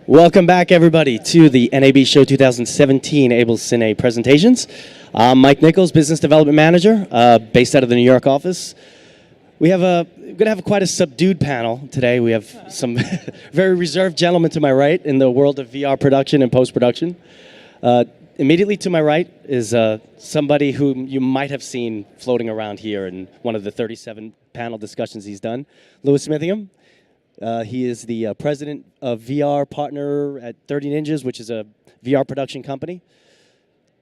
Welcome back, everybody, to the NAB Show 2017 AbelCine presentations. I'm Mike Nichols, Business Development Manager, based out of the New York office. We're going to have quite a subdued panel today. We have some very reserved gentlemen to my right in the world of VR production and post-production. Immediately to my right is somebody whom you might have seen floating around here in one of the 37 panel discussions he's done, Smithingham. He is the president of VR partner at 30 Ninjas, which is a VR production company.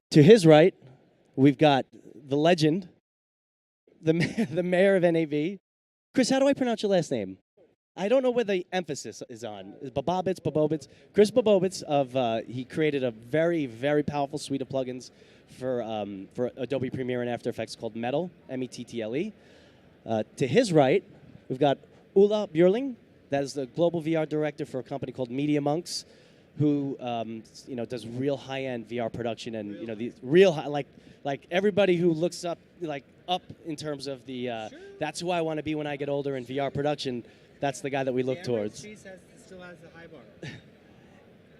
To his right, we've got the legend, the mayor of NAB. Chris, how do I pronounce your last name? I don't know where the emphasis is on. Is Bobotis? Chris Bobotis he created a very, very powerful suite of plugins for Adobe Premiere and After Effects called Mettle, M-E-T-T-L-E. To his right, we've got Björling. That is the global VR director for a company called MediaMonks, who does real high-end VR production and these real high, like everybody who looks up in terms of the that's who I want to be when I get older in VR production. That's the guy that we look towards. Still has the high bar.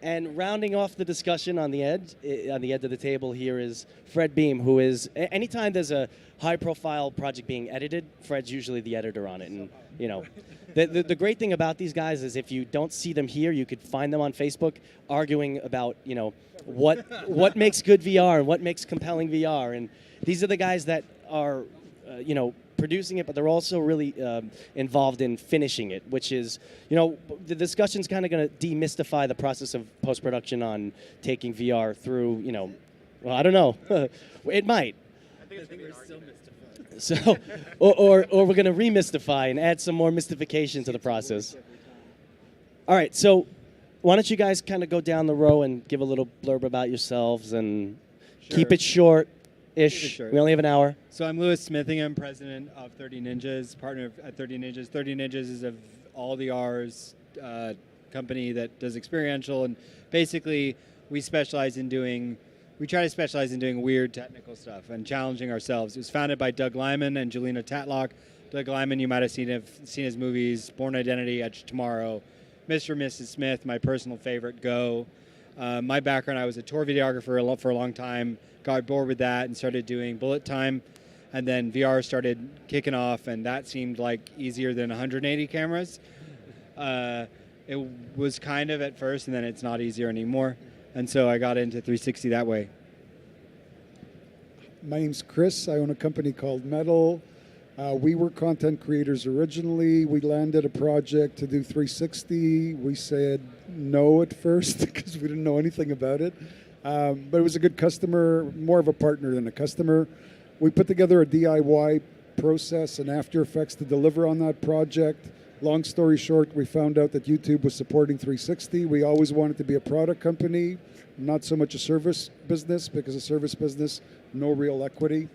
And rounding off the discussion on the edge of the table here is Fred Beahm, who is anytime there's a high-profile project being edited, Fred's usually the editor on it, and The great thing about these guys is if you don't see them here, you could find them on Facebook arguing about, what makes good VR and what makes compelling VR. And these are the guys that are, producing it, but they're also really involved in finishing it, which is, the discussion's kind of going to demystify the process of post-production on taking VR through, well, I don't know. It might. I think we're still mystified. So, or we're going to remystify and add some more mystification to the process. All right, so why don't you guys kind of go down the row and give a little blurb about yourselves and keep it short-ish. We only have an hour. So I'm Smithingham, president of 30 Ninjas, partner at 30 Ninjas. 30 Ninjas is a all the R's company that does experiential, and basically we try to specialize in doing weird technical stuff and challenging ourselves. It was founded by Doug Lyman and Jelena Tatlock. Doug Lyman, you might have seen his movies, Born Identity, Edge of Tomorrow, Mr. and Mrs. Smith, my personal favorite, Go. My background, I was a tour videographer for a long time, got bored with that and started doing bullet time. And then VR started kicking off, and that seemed like easier than 180 cameras. It was kind of at first, and then it's not easier anymore. And so I got into 360 that way. My name's Chris. I own a company called Mettle. We were content creators originally. We landed a project to do 360. We said no at first because we didn't know anything about it. But it was a good customer, more of a partner than a customer. We put together a DIY process and After Effects to deliver on that project. Long story short, we found out that YouTube was supporting 360. We always wanted to be a product company, not so much a service business, because a service business, no real equity.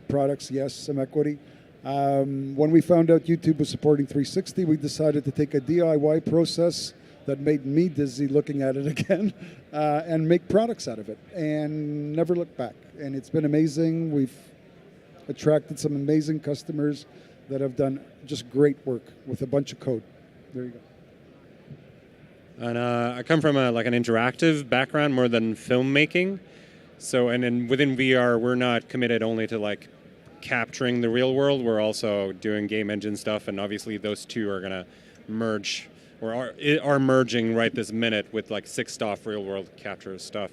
Products, yes, some equity. When we found out YouTube was supporting 360, we decided to take a DIY process that made me dizzy looking at it again and make products out of it and never look back. And it's been amazing. We've attracted some amazing customers that have done just great work with a bunch of code. There you go. And I come from an interactive background more than filmmaking. So, and then within VR, we're not committed only to capturing the real world. We're also doing game engine stuff, and obviously those two are going to merge, or are merging right this minute with 6-stop real world capture stuff.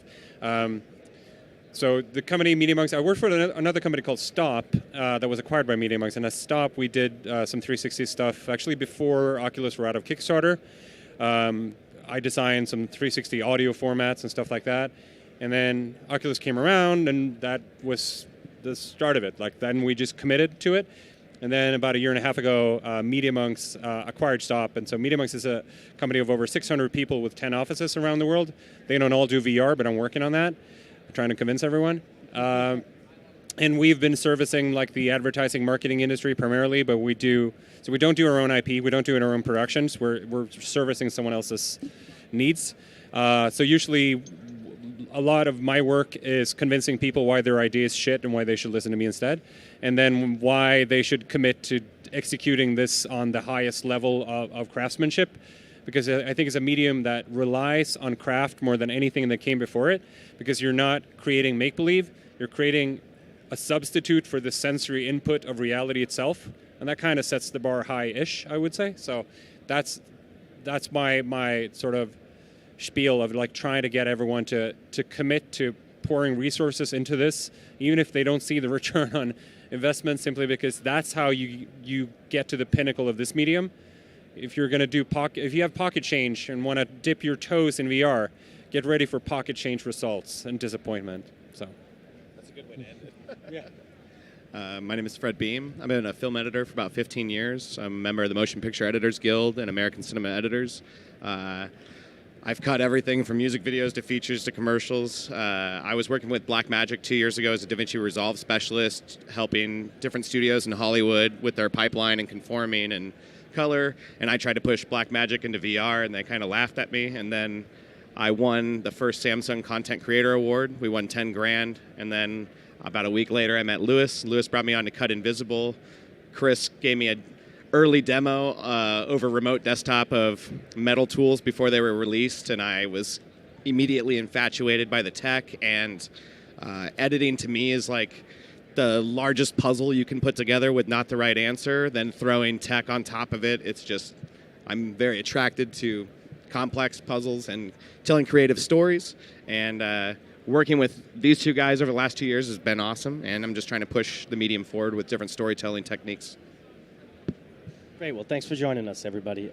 So the company MediaMonks, I worked for another company called Stop that was acquired by MediaMonks. And at Stop, we did some 360 stuff actually before Oculus were out of Kickstarter. I designed some 360 audio formats and stuff like that. And then Oculus came around, and that was the start of it. Then we just committed to it. And then about a year and a half ago, MediaMonks acquired Stop. And so MediaMonks is a company of over 600 people with 10 offices around the world. They don't all do VR, but I'm working on that. Trying to convince everyone. And we've been servicing the advertising marketing industry primarily, but we don't do our own IP, we don't do our own productions, we're servicing someone else's needs. So usually a lot of my work is convincing people why their idea is shit and why they should listen to me instead, and then why they should commit to executing this on the highest level of craftsmanship because I think it's a medium that relies on craft more than anything that came before it, because you're not creating make-believe, you're creating a substitute for the sensory input of reality itself, and that kind of sets the bar high-ish, I would say. So that's my sort of spiel of like trying to get everyone to commit to pouring resources into this, even if they don't see the return on investment, simply because that's how you get to the pinnacle of this medium. If you're going to do if you have pocket change and want to dip your toes in VR, get ready for pocket change results and disappointment. So that's a good way to end it. Yeah. My name is Fred Beahm. I've been a film editor for about 15 years. I'm a member of the Motion Picture Editors Guild and American Cinema Editors. I've cut everything from music videos to features to commercials. I was working with Blackmagic 2 years ago as a DaVinci Resolve specialist, helping different studios in Hollywood with their pipeline and conforming and color. And I tried to push Blackmagic into VR, and they kind of laughed at me. And then I won the first Samsung Content Creator Award. We won 10 grand. And then about a week later, I met Lewis. Lewis brought me on to cut Invisible. Chris gave me an early demo over remote desktop of Mettle tools before they were released, and I was immediately infatuated by the tech. And editing to me is like the largest puzzle you can put together with not the right answer, then throwing tech on top of it. It's just, I'm very attracted to complex puzzles and telling creative stories. And working with these two guys over the last 2 years has been awesome, and I'm just trying to push the medium forward with different storytelling techniques. Great. Well, thanks for joining us, everybody.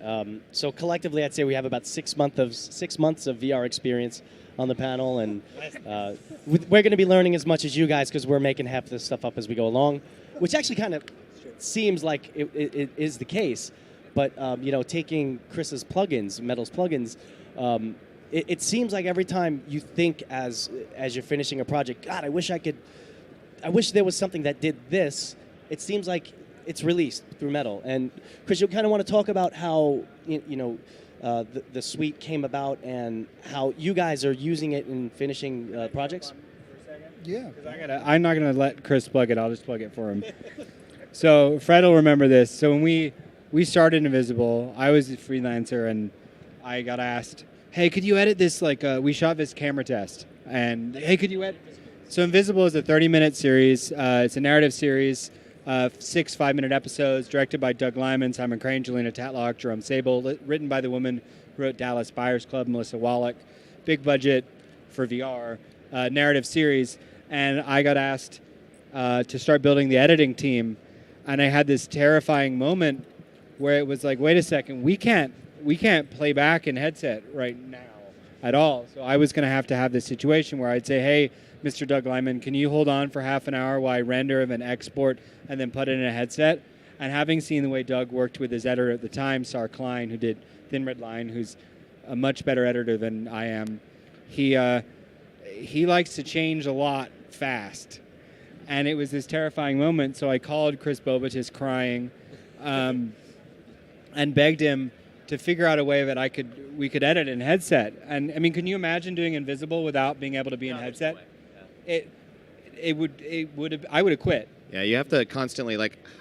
So collectively, I'd say we have about 6 months of VR experience on the panel, and we're going to be learning as much as you guys because we're making half this stuff up as we go along, which actually kind of seems like it is the case. But taking Chris's plugins, Mettle's plugins, it seems like every time you think as you're finishing a project, God, I wish there was something that did this. It seems like it's released through Mettle. And Chris, you kind of want to talk about how the suite came about and how you guys are using it in finishing projects. Yeah. I'm not going to let Chris plug it. I'll just plug it for him. So Fred will remember this. So when we started Invisible, I was a freelancer, and I got asked, hey, could you edit this? We shot this camera test. And, hey, could you edit this? So Invisible is a 30-minute series. It's a narrative series. 6 5-minute episodes, directed by Doug Lyman, Simon Crane, Jelena Tatlock, Jerome Sable, written by the woman who wrote Dallas Buyers Club, Melissa Wallach. Big budget for VR, narrative series. And I got asked to start building the editing team. And I had this terrifying moment where it was like, wait a second, we can't play back in headset right now at all. So I was going to have this situation where I'd say, hey, Mr. Doug Lyman, can you hold on for half an hour while I render and export and then put it in a headset? And having seen the way Doug worked with his editor at the time, Sar Klein, who did Thin Red Line, who's a much better editor than I am, he likes to change a lot fast. And it was this terrifying moment, so I called Chris Bobotis crying and begged him to figure out a way that we could edit in headset. And I mean, can you imagine doing Invisible without being able to be in headset? I would have quit. Yeah, you have to constantly,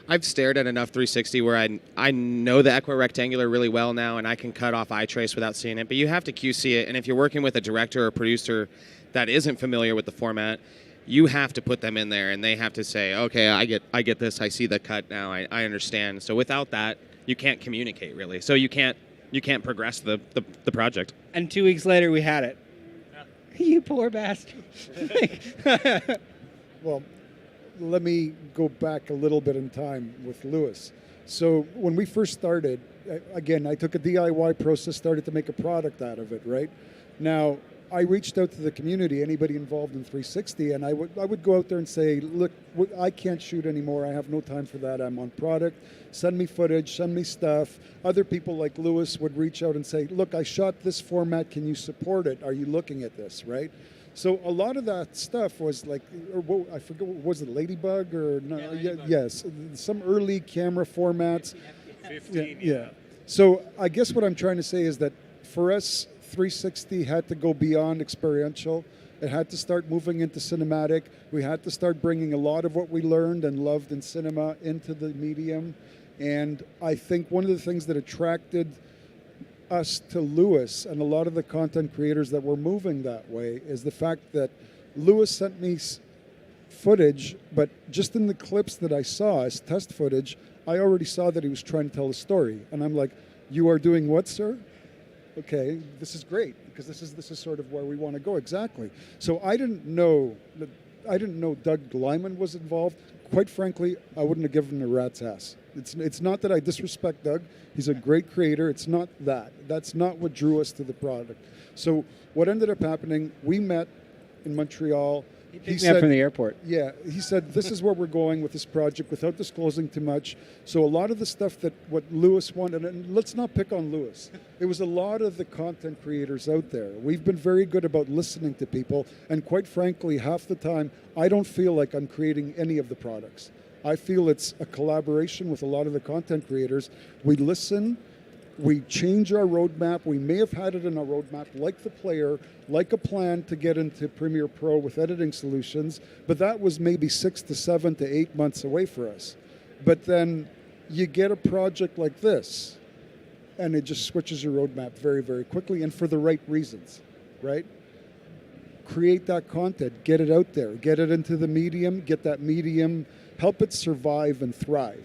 I've stared at enough 360 where I know the equirectangular really well now, and I can cut off eye trace without seeing it, but you have to QC it. And if you're working with a director or producer that isn't familiar with the format, you have to put them in there, and they have to say, okay, I get this, I see the cut now, I understand. So without that, you can't communicate really. So you can't progress the project. And 2 weeks later, we had it. You poor bastard. Well, let me go back a little bit in time with Lewis. So when we first started, again, I took a DIY process, started to make a product out of it, right? Now, I reached out to the community, anybody involved in 360, and I would go out there and say, look, I can't shoot anymore. I have no time for that. I'm on product. Send me footage, send me stuff. Other people like Lewis would reach out and say, look, I shot this format. Can you support it? Are you looking at this, right? So a lot of that stuff was like, I forget, was it Ladybug or no? Yeah, yes, some early camera formats. 15. Yeah. So I guess what I'm trying to say is that for us, 360 had to go beyond experiential. It had to start moving into cinematic. We had to start bringing a lot of what we learned and loved in cinema into the medium. And I think one of the things that attracted us to Lewis and a lot of the content creators that were moving that way is the fact that Lewis sent me footage, but just in the clips that I saw as test footage, I already saw that he was trying to tell a story. And I'm like, you are doing what, sir? Okay, this is great, because this is sort of where we want to go exactly. So I didn't know Doug Lyman was involved. Quite frankly, I wouldn't have given him a rat's ass. It's not that I disrespect Doug. He's a great creator. It's not that. That's not what drew us to the product. So what ended up happening, we met in Montreal. He picked me up from the airport. Yeah, he said, this is where we're going with this project without disclosing too much. So a lot of the stuff that what Lewis wanted, and let's not pick on Lewis. It was a lot of the content creators out there. We've been very good about listening to people, and quite frankly, half the time, I don't feel like I'm creating any of the products. I feel it's a collaboration with a lot of the content creators. We listen, we change our roadmap. We may have had it in our roadmap, like the player, like a plan to get into Premiere Pro with editing solutions, but that was maybe 6 to 7 to 8 months away for us. But then you get a project like this, and it just switches your roadmap very, very quickly, and for the right reasons, right? Create that content, get it out there, get it into the medium, get that medium, help it survive and thrive.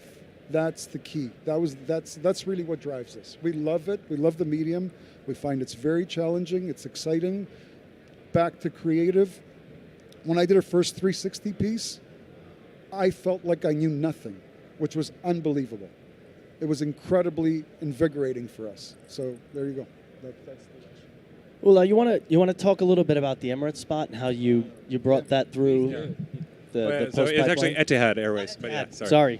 That's the key. That's really what drives us. We love it. We love the medium. We find it's very challenging. It's exciting. Back to creative. When I did our first 360 piece, I felt like I knew nothing, which was unbelievable. It was incredibly invigorating for us. So there you go. That's the Well, you want to talk a little bit about the Emirates spot and how you brought that through. Yeah. The So it's post-pipeline? actually Etihad Airways, but yeah, sorry. Sorry.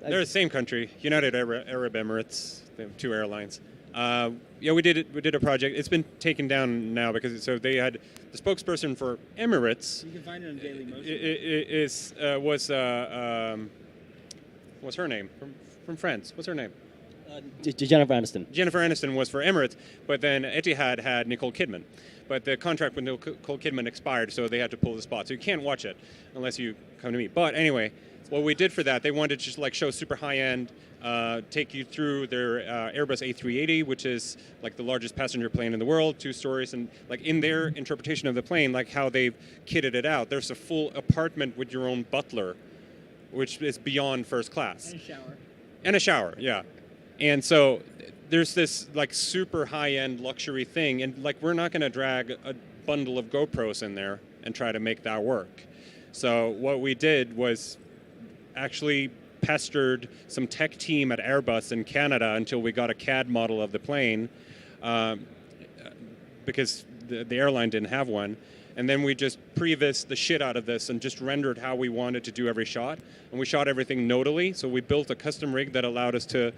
They're the same country, United Arab Emirates. They have 2 airlines. Yeah, we did a project. It's been taken down now because they had the spokesperson for Emirates. You can find it on Daily Motion. What's her name from France? What's her name? Jennifer Aniston. Jennifer Aniston was for Emirates, but then Etihad had Nicole Kidman. But the contract with Nicole Kidman expired, so they had to pull the spot. So you can't watch it unless you come to me. But anyway, what we did for that, they wanted to just like show super high-end, take you through their Airbus A380, which is like the largest passenger plane in the world, 2 stories, and like in their interpretation of the plane, like how they've kitted it out. There's a full apartment with your own butler, which is beyond first class. And a shower. And a shower, yeah. And so there's this like super high-end luxury thing, and like we're not going to drag a bundle of GoPros in there and try to make that work. So what we did was actually pestered some tech team at Airbus in Canada until we got a CAD model of the plane, because the airline didn't have one. And then we just previs the shit out of this and just rendered how we wanted to do every shot. And we shot everything nodally, so we built a custom rig that allowed us to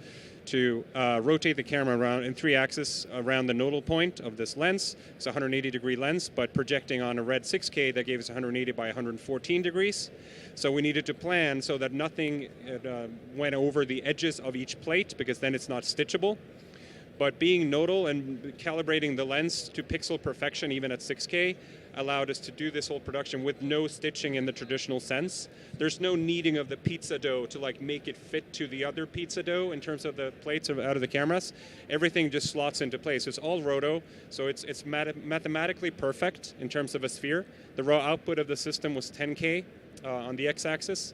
rotate the camera around in 3 axes around the nodal point of this lens. It's a 180-degree lens, but projecting on a red 6K that gave us 180 by 114 degrees. So we needed to plan so that nothing went over the edges of each plate, because then it's not stitchable. But being nodal and calibrating the lens to pixel perfection, even at 6K, allowed us to do this whole production with no stitching in the traditional sense. There's no kneading of the pizza dough to like make it fit to the other pizza dough in terms of the plates out of the cameras. Everything just slots into place. So it's all roto, so it's mathematically perfect in terms of a sphere. The raw output of the system was 10K on the x-axis,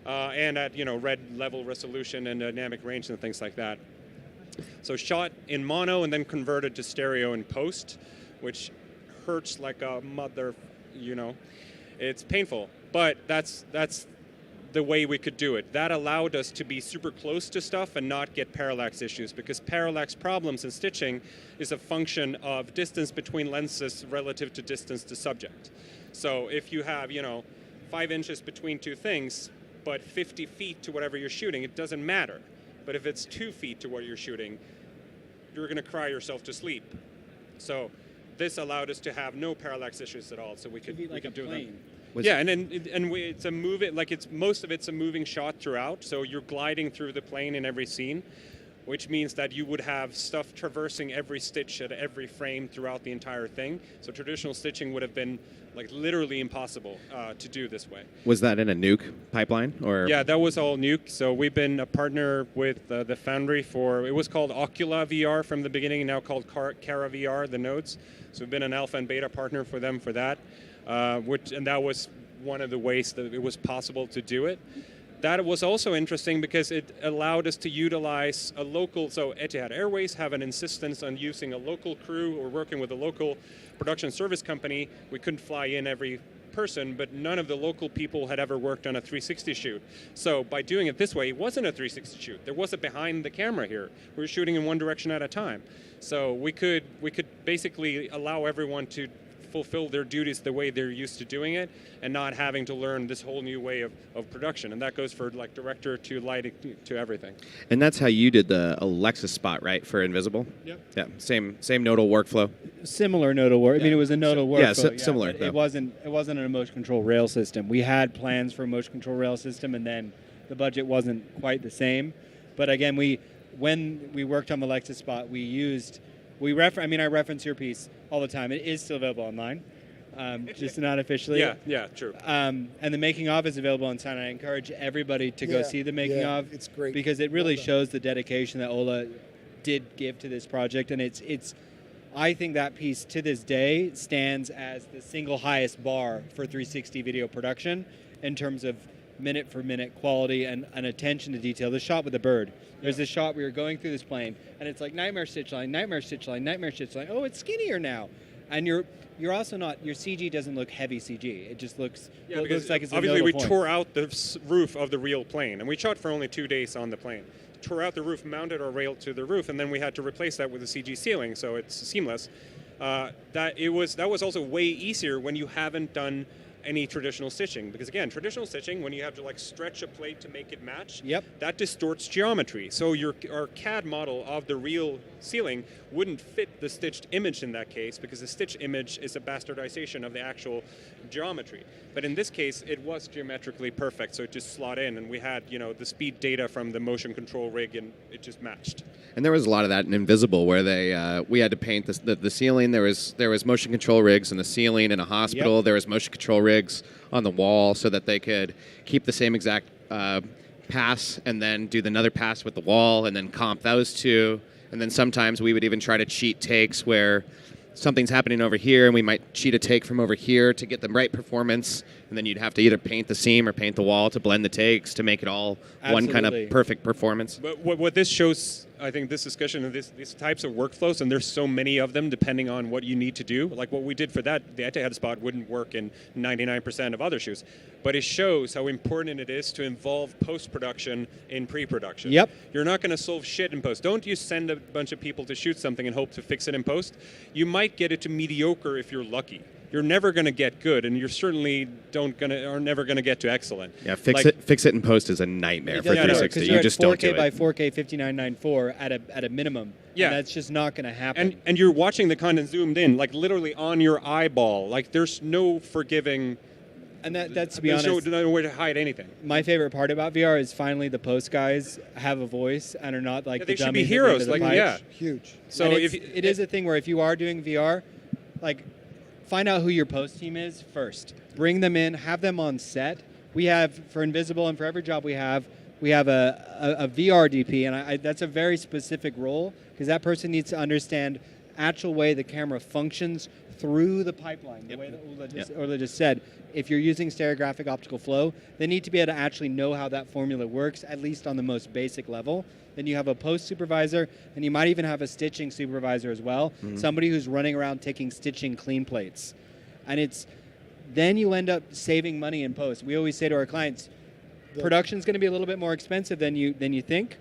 and at red level resolution and dynamic range and things like that. So shot in mono and then converted to stereo in post, which hurts like a mother, It's painful, but that's the way we could do it. That allowed us to be super close to stuff and not get parallax issues, because parallax problems in stitching is a function of distance between lenses relative to distance to subject. So if you have, 5 inches between 2 things, but 50 feet to whatever you're shooting, it doesn't matter. But if it's 2 feet to what you're shooting, you're going to cry yourself to sleep. So this allowed us to have no parallax issues at all, so we could do them. Yeah, it's a most of it's a moving shot throughout, so you're gliding through the plane in every scene. which means that you would have stuff traversing every stitch at every frame throughout the entire thing. So traditional stitching would have been like literally impossible to do this way. Was that in a Nuke pipeline, or? Yeah, that was all Nuke. So we've been a partner with the Foundry for, it was called Ocula VR from the beginning, now called Cara VR, the nodes. So we've been an alpha and beta partner for them for that, and that was one of the ways that it was possible to do it. That was also interesting because it allowed us to utilize a local, so Etihad Airways have an insistence on using a local crew or working with a local production service company. We couldn't fly in every person, but none of the local people had ever worked on a 360 shoot. So by doing it this way, it wasn't a 360 shoot. There was a behind the camera here. We were shooting in one direction at a time. So we could basically allow everyone to fulfill their duties the way they're used to doing it and not having to learn this whole new way of production. And that goes for like director to lighting to everything. And that's how you did the Alexa spot, right, for Invisible? Yep. Yeah, same nodal workflow. Similar nodal work. I mean, it was a nodal workflow. Yeah, similar. But it wasn't an motion control rail system. We had plans for a motion control rail system, and then the budget wasn't quite the same. But again, when we worked on the Alexa spot, I reference your piece all the time. It is still available online, just not officially. Yeah, true. And the making of is available on Site. I encourage everybody to go see the making of. It's great because it really shows the dedication that Ola did give to this project, and it's. I think that piece to this day stands as the single highest bar for 360 video production in terms of minute for minute quality and attention to detail. The shot with the bird. There's this shot we were going through this plane, and it's like nightmare stitch line, nightmare stitch line, nightmare stitch line. Oh, it's skinnier now, and you're also not. Your CG doesn't look heavy CG. It just looks. Yeah, it looks like it's obviously we point. tore out the roof of the real plane, and we shot for only 2 days on the plane. Tore out the roof, mounted our rail to the roof, and then we had to replace that with a CG ceiling, so it's seamless. That was also way easier when you haven't done any traditional stitching, because again, traditional stitching, when you have to like stretch a plate to make it match, that distorts geometry. So our CAD model of the real ceiling wouldn't fit the stitched image in that case, because the stitch image is a bastardization of the actual geometry. But in this case, it was geometrically perfect, so it just slot in, and we had the speed data from the motion control rig, and it just matched. And there was a lot of that in Invisible, where we had to paint the ceiling. There was motion control rigs in the ceiling in a hospital. There was motion control rigs on the wall so that they could keep the same exact pass and then do another pass with the wall and then comp those two. And then sometimes we would even try to cheat takes where something's happening over here and we might cheat a take from over here to get the right performance. And then you'd have to either paint the seam or paint the wall to blend the takes to make it all one kind of perfect performance. But what this shows, I think, this discussion of these types of workflows, and there's so many of them depending on what you need to do. Like what we did for that, the Etihad spot wouldn't work in 99% of other shoots. But it shows how important it is to involve post-production in pre-production. Yep. You're not going to solve shit in post. Don't you send a bunch of people to shoot something and hope to fix it in post. You might get it to mediocre if you're lucky. You're never going to get good, and you're certainly are never going to get to excellent. Yeah, fix it in post is a nightmare for 360. You just don't do it. 4K by 4K 5994 at a minimum. Yeah, and that's just not going to happen. And you're watching the content zoomed in, like literally on your eyeball. Like there's no forgiving. And that's to be honest, there's no way to hide anything. My favorite part about VR is finally the post guys have a voice and are not like the dummies. They should be heroes. Huge. So it is a thing where if you are doing VR, like. Find out who your post team is first. Bring them in, have them on set. We have, for Invisible and for every job we have a VR DP, and that's a very specific role because that person needs to understand actual way the camera functions through the pipeline, the way that Ola just said. If you're using stereographic optical flow, they need to be able to actually know how that formula works, at least on the most basic level. Then you have a post supervisor, and you might even have a stitching supervisor as well, somebody who's running around taking stitching clean plates. And then you end up saving money in post. We always say to our clients, production's going to be a little bit more expensive than you think,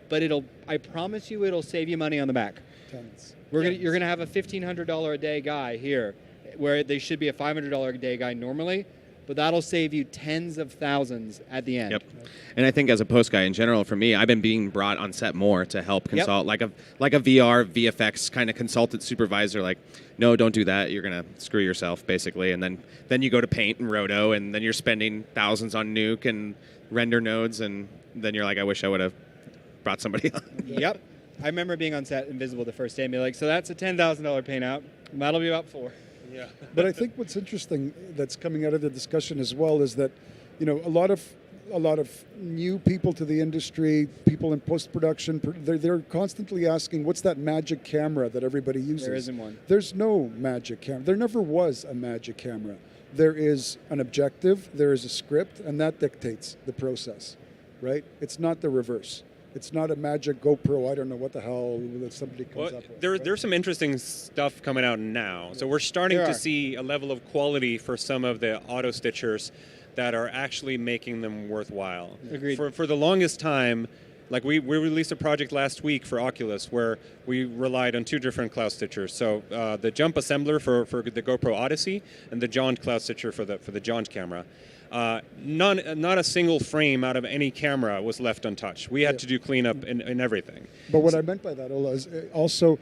but I promise you it'll save you money on the back. Tons. You're going to have a $1,500 a day guy here, where they should be a $500 a day guy normally, but that'll save you tens of thousands at the end. Yep. And I think as a post guy in general, for me, I've been being brought on set more to help consult, like a VR, VFX kind of consultant supervisor, like, no, don't do that. You're going to screw yourself, basically. And then you go to paint and roto, and then you're spending thousands on nuke and render nodes, and then you're like, I wish I would have brought somebody on. Yep. I remember being on set Invisible the first day and be like, so that's a $10,000 paint out. That'll be about $4,000. Yeah. But I think what's interesting that's coming out of the discussion as well is that, you know, a lot of new people to the industry, people in post-production, they're constantly asking, what's that magic camera that everybody uses? There isn't one. There's no magic camera. There never was a magic camera. There is an objective, there is a script, and that dictates the process, right? It's not the reverse. It's not a magic GoPro, I don't know what the hell that somebody comes up with. There's some interesting stuff coming out now. So we're starting to see a level of quality for some of the auto stitchers that are actually making them worthwhile. Agreed. For the longest time, like we released a project last week for Oculus where we relied on 2 different cloud stitchers. So the Jump Assembler for the GoPro Odyssey and the Jaunt cloud stitcher for the Jaunt camera. Not a single frame out of any camera was left untouched. We had to do cleanup in everything. But what I meant by that, Ola, is also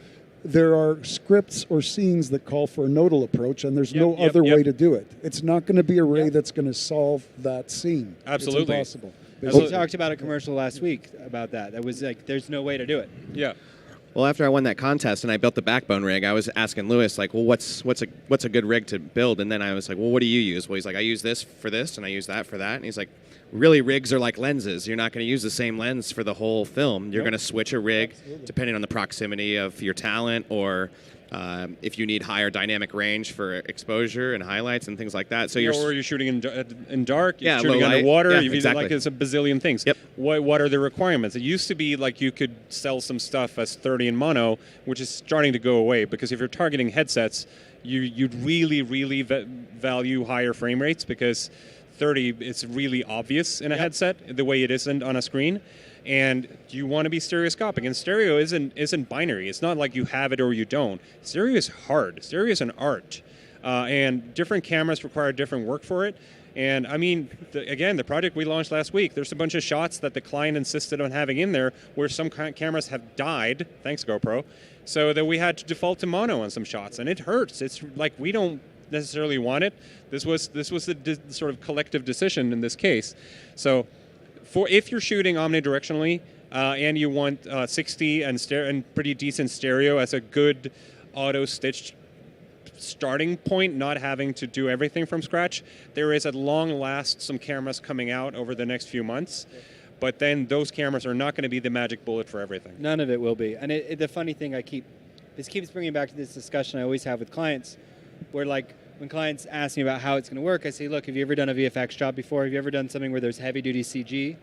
there are scripts or scenes that call for a nodal approach, and there's no other way to do it. It's not going to be a ray that's going to solve that scene. Absolutely. It's impossible. We talked about a commercial last week about that. That was like, there's no way to do it. Yeah. Well, after I won that contest and I built the backbone rig, I was asking Lewis, like, well, what's a good rig to build? And then I was like, well, what do you use? Well, he's like, I use this for this, and I use that for that. And he's like, really, rigs are like lenses. You're not going to use the same lens for the whole film. You're going to switch a rig depending on the proximity of your talent, or if you need higher dynamic range for exposure and highlights and things like that. So or you're shooting in dark, you're shooting low light. underwater, Exactly. like it's a bazillion things. Yep. What are the requirements? It used to be like you could sell some stuff as 30 in mono, which is starting to go away, because if you're targeting headsets, you'd really value higher frame rates, because 30 it's really obvious in a headset the way it isn't on a screen. And you want to be stereoscopic, and stereo isn't binary. It's not like you have it or you don't. Stereo is hard. Stereo is an art, and different cameras require different work for it. And I mean, the project we launched last week, there's a bunch of shots that the client insisted on having in there where some cameras have died, thanks GoPro, so that we had to default to mono on some shots, and it hurts. It's like we don't necessarily want it. This was the sort of collective decision in this case. So, if you're shooting omnidirectionally and you want 60 and pretty decent stereo as a good auto-stitched starting point, not having to do everything from scratch, there is at long last some cameras coming out over the next few months. But then those cameras are not going to be the magic bullet for everything. None of it will be. And the funny thing this keeps bringing back to this discussion I always have with clients, where like when clients ask me about how it's going to work, I say, look, have you ever done a VFX job before? Have you ever done something where there's heavy-duty CG?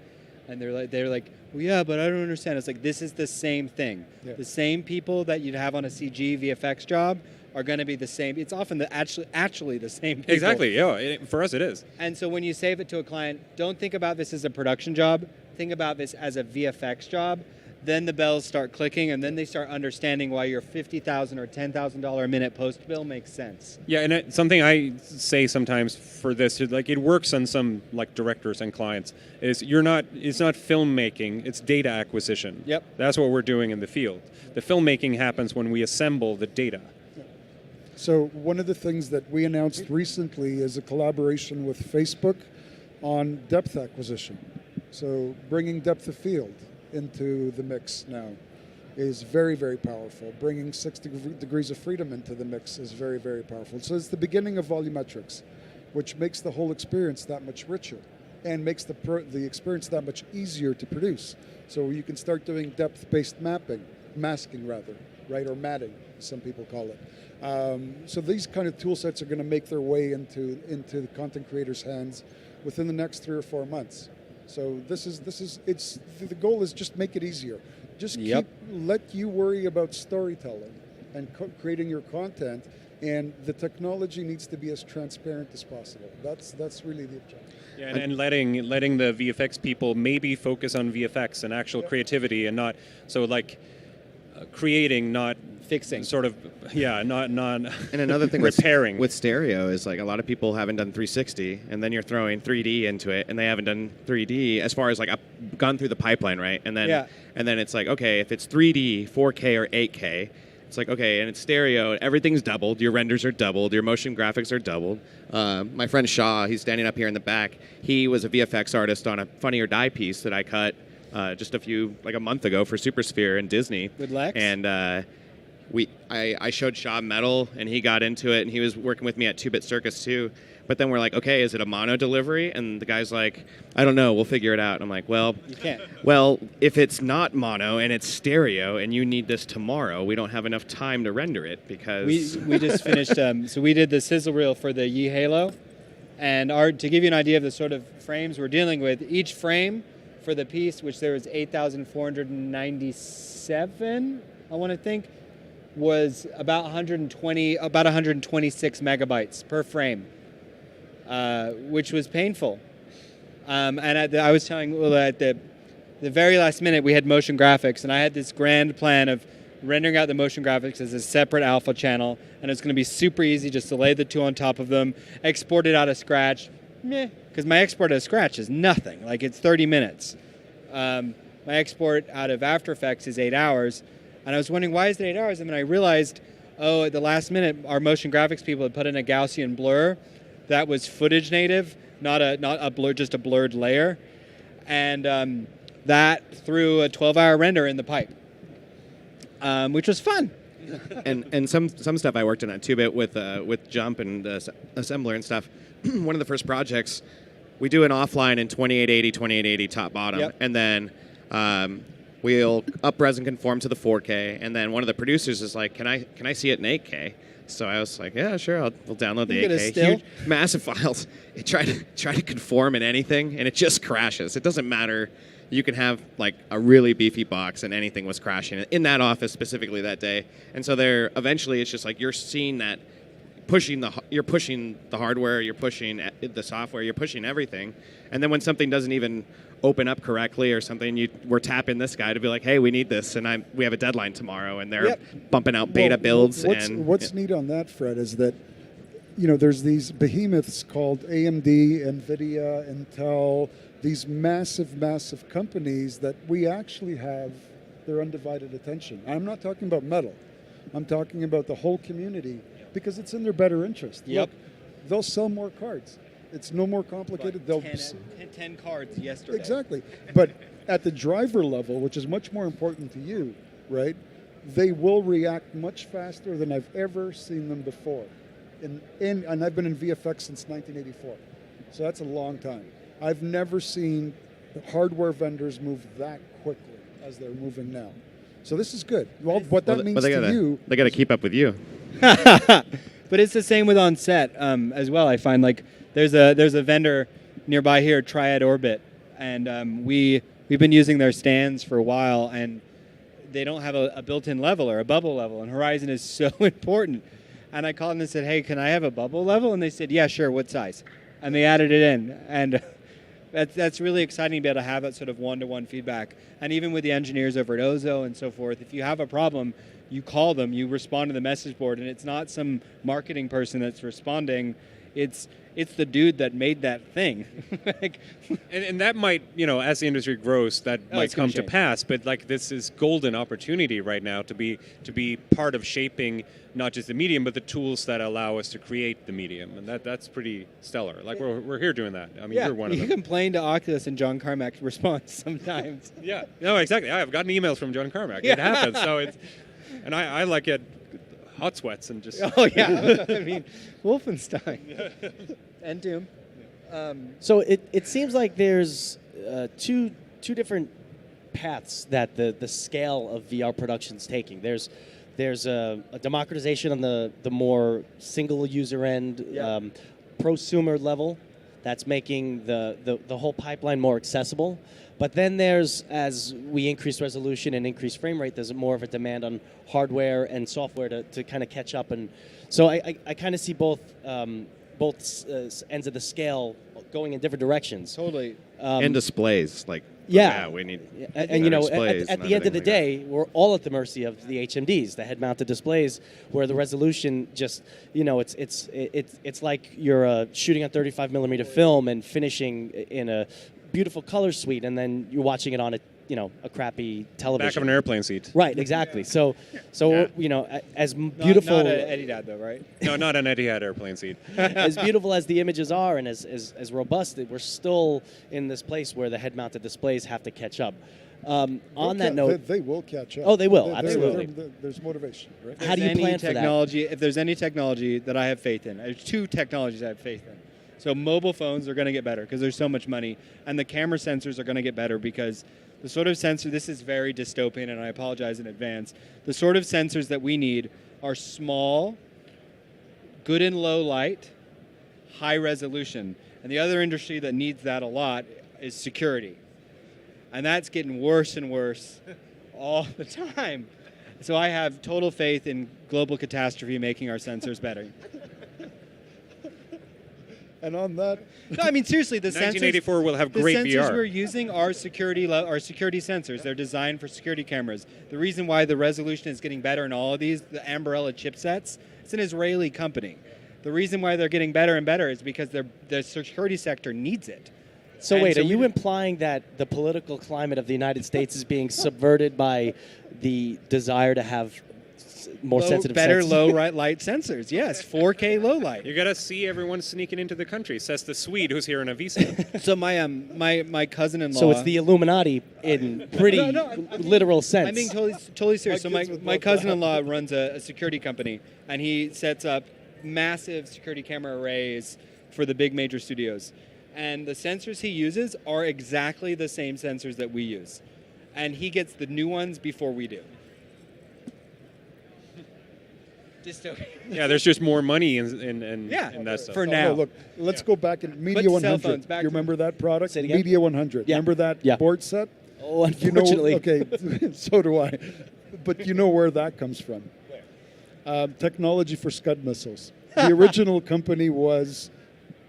And they're like, well, yeah, but I don't understand. It's like, this is the same thing. Yeah. The same people that you'd have on a CG VFX job are going to be the same. It's often actually the same people. Exactly, yeah. For us, it is. And so when you save it to a client, don't think about this as a production job. Think about this as a VFX job. Then the bells start clicking, and then they start understanding why your $50,000 or $10,000 a minute post bill makes sense. Yeah, and something I say sometimes for this, like it works on some like directors and clients, is it's not filmmaking, it's data acquisition. Yep. That's what we're doing in the field. The filmmaking happens when we assemble the data. So one of the things that we announced recently is a collaboration with Facebook on depth acquisition. So bringing depth of field into the mix now is very, very powerful. Bringing 60 degrees of freedom into the mix is very, very powerful. So it's the beginning of volumetrics, which makes the whole experience that much richer and makes the experience that much easier to produce. So you can start doing depth-based masking rather, right, or matting, as some people call it. So these kind of tool sets are going to make their way into the content creators' hands within the next 3 or 4 months. So the goal is just make it easier. Just let you worry about storytelling and creating your content, and the technology needs to be as transparent as possible. That's really the objective. Yeah, and letting the VFX people maybe focus on VFX and actual creativity, and not so like creating, not fixing. Sort of, not And another thing repairing with stereo is like a lot of people haven't done 360, and then you're throwing 3D into it, and they haven't done 3D as far as like I've gone through the pipeline, right? And then it's like, okay, if it's 3D, 4K or 8K, it's like, okay, and it's stereo, everything's doubled, your renders are doubled, your motion graphics are doubled. My friend Shaw, he's standing up here in the back, he was a VFX artist on a Funny or Die piece that I cut just like a month ago for Supersphere and Disney. With Lex? And I showed Shaw Mettle, and he got into it, and he was working with me at 2-Bit Circus too. But then we're like, okay, is it a mono delivery? And the guy's like, I don't know, we'll figure it out. And I'm like, well, You can't. well, if it's not mono and it's stereo and you need this tomorrow, we don't have enough time to render it because We just finished. So we did the sizzle reel for the Yi Halo, and to give you an idea of the sort of frames we're dealing with, each frame for the piece, which there was 8,497, I want to think, was about 126 megabytes per frame, which was painful. And I was telling Ulla at the very last minute we had motion graphics, and I had this grand plan of rendering out the motion graphics as a separate alpha channel, and it's going to be super easy just to lay the two on top of them, export it out of Scratch, because my export out of Scratch is nothing. Like, it's 30 minutes. My export out of After Effects is 8 hours, and I was wondering, why is it 8 hours? And then I realized, at the last minute, our motion graphics people had put in a Gaussian blur that was footage native, not a blur, just a blurred layer, and that threw a 12-hour render in the pipe, which was fun. and some stuff I worked on at 2-Bit with Jump and Assembler and stuff. One of the first projects, we do an offline in 2880 top bottom, Yep. and then we'll up-res and conform to the 4K, and then one of the producers is like, can I see it in 8K? So I was like, yeah, sure, we'll download the You get a 8K. still? Huge, massive files. It try to conform in anything, and it just crashes. It doesn't matter. You can have like a really beefy box, and anything was crashing in that office specifically that day. And so eventually it's just like you're seeing that you're pushing the hardware, you're pushing the software, you're pushing everything. And then when something doesn't even open up correctly or something, we're tapping this guy to be like, hey, we need this, and we have a deadline tomorrow, and they're bumping out beta builds. What's neat on that, Fred, is that there's these behemoths called AMD, NVIDIA, Intel, these massive companies that we actually have their undivided attention. I'm not talking about Mettle. I'm talking about the whole community, because it's in their better interest. Yep. Look, they'll sell more cards. It's no more complicated. They'll 10 cards yesterday. Exactly. But at the driver level, which is much more important to you, right, they will react much faster than I've ever seen them before. And I've been in VFX since 1984. So that's a long time. I've never seen the hardware vendors move that quickly as they're moving now. So this is good. Well, what that means to you... They got to keep up with you. But it's the same with on set as well. I find like there's a vendor nearby here, Triad Orbit, and we've been using their stands for a while, and they don't have a built-in level or a bubble level, and Horizon is so important. And I called them and said, hey, can I have a bubble level? And they said, yeah, sure, what size? And they added it in, and that's really exciting to be able to have that sort of one-to-one feedback. And even with the engineers over at Ozo and so forth, if you have a problem, you call them, you respond to the message board, and it's not some marketing person that's responding. It's the dude that made that thing. and that might, as the industry grows, that might come to pass. But like, this is golden opportunity right now to be part of shaping not just the medium, but the tools that allow us to create the medium, and that's pretty stellar. Like we're here doing that. I mean, you're one of them. You complain to Oculus, and John Carmack responds sometimes. Yeah, no, exactly. I've gotten emails from John Carmack. It happens. So and I like it. Hot sweats and just... Oh, yeah. I mean, Wolfenstein. And Doom. So it seems like there's two different paths that the scale of VR production's taking. There's a democratization on the more single user end, prosumer level that's making the whole pipeline more accessible. But then there's, as we increase resolution and increase frame rate, there's more of a demand on hardware and software to kind of catch up. And so I kind of see both ends of the scale going in different directions. Totally. And displays, like, we need and at the end of the day, we're all at the mercy of the HMDs, the head-mounted displays, where the resolution just, it's like you're shooting on 35 millimeter film and finishing in a beautiful color suite, and then you're watching it on a a crappy television. Back of an airplane seat. Right, exactly. So Yeah. as beautiful. Not an Etihad though, right? No, not an Etihad airplane seat. As beautiful as the images are and as robust, we're still in this place where the head-mounted displays have to catch up. On that note, they will catch up. Oh, they will, absolutely. There's motivation, right? How do you plan for that? If there's any technology that I have faith in, there's two technologies I have faith in. So mobile phones are going to get better because there's so much money, and the camera sensors are going to get better because the sort of sensor, this is very dystopian, and I apologize in advance, the sort of sensors that we need are small, good in low light, high resolution. And the other industry that needs that a lot is security. And that's getting worse and worse all the time. So I have total faith in global catastrophe making our sensors better. And on that, No, I mean seriously, the 1984 will have great sensors VR. we're using are security sensors. They're designed for security cameras. The reason why the resolution is getting better in all of these, the Ambarella chipsets, it's an Israeli company. The reason why they're getting better and better is because the security sector needs it. So And wait, so are you we- implying that the political climate of the United States is being subverted by the desire to have more sensitive better sensors? low light sensors? Yes, 4K low light. You gotta see everyone sneaking into the country, says the Swede who's here on a visa. So my my cousin-in-law. So it's the Illuminati in pretty literal sense. I'm being totally serious. So My kids would my love cousin-in-law runs a security company, and he sets up massive security camera arrays for the big major studios. And the sensors he uses are exactly the same sensors that we use. And he gets the new ones before we do. Dystopian. Yeah, there's just more money in that stuff. For now. look, let's go back in Media cell 100. phones back You to- remember that product? Say it again? Media 100. Yeah. Remember that Yeah. board set? Oh, You know, unfortunately. okay, so do I. But you know where that comes from? Technology for Scud missiles. The original company was